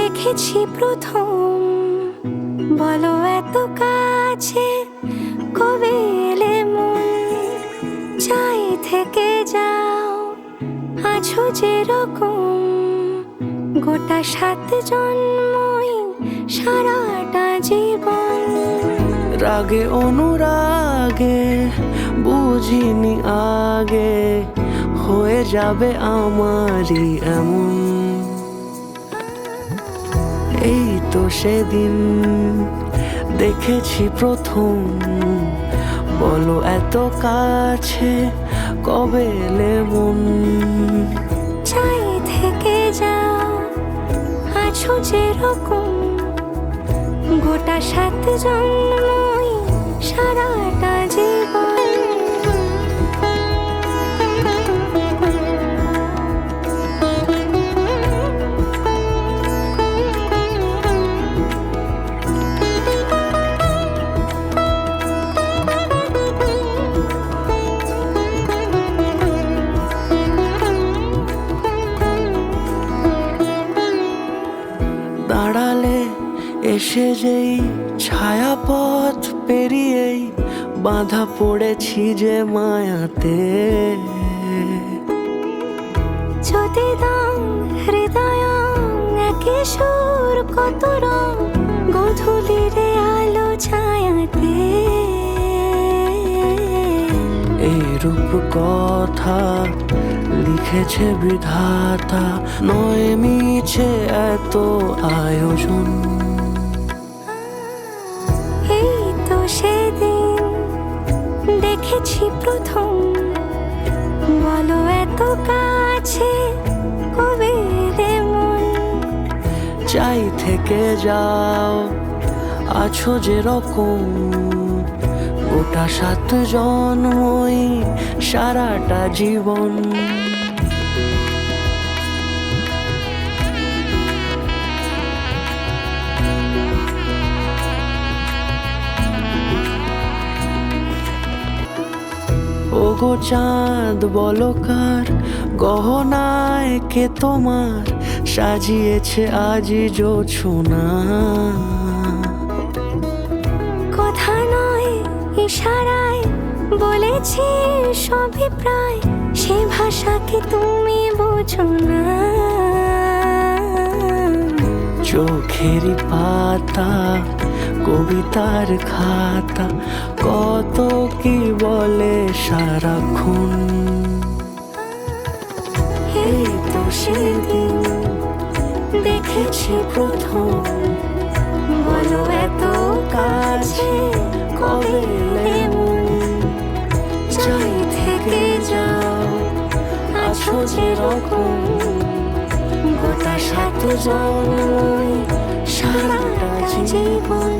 দেখেছি প্রথম, বলো এত কাছে কবে এলে মন, চাই থেকে যাও আছো যেরকম, গোটা 7 জন্মই সারাটা জীবন। রাগে অনুরাগে বুঝিনি আগে, হয়ে যাবে আমারই এমন। এই তো সেদিন দেখেছি প্রথম, বলো এত কাছে কবে এলে মন, চাই থেকে যাও আছো যেরকম, গোটা 7 জন্মই সারাটা জীবন। দাঁড়ালে এসে যেই ছায়াপথ পেরিয়েই বাঁধা পড়েছি যে মায়াতে। যদি দাও হৃদয় একে সুর কত রং, গধূলিরে আলো ছায়াতে। এই রূপ কথা লিখেছে বিধাতা, নয় মিছে এত আয়োজন। এই তো সেদিন দেখেছি প্রথম, বলো এত কাছে কবে এলে মন, চাই থেকে যাও আছো যেরকম, গোটা 7 জন্মই সারাটা জীবন। ওগো চাঁদ বলো কার গহনায় কে তোমার সাজিয়েছে আজি জোছনা। কথা নয় ইশারায় বলেছি সবই প্রায়, সে ভাষাকে তুমি বোঝো না। চোখেরই পাতা কবিতার খাতা, কত কি বলে সারাক্ষণ। এই তো সেদিন দেখেছি প্রথম, বলো এত কাছে কবে এলে মন, চাই থেকে যাও আছো যেরকম, গোটা 7 জন্মই সারাটা জীবন।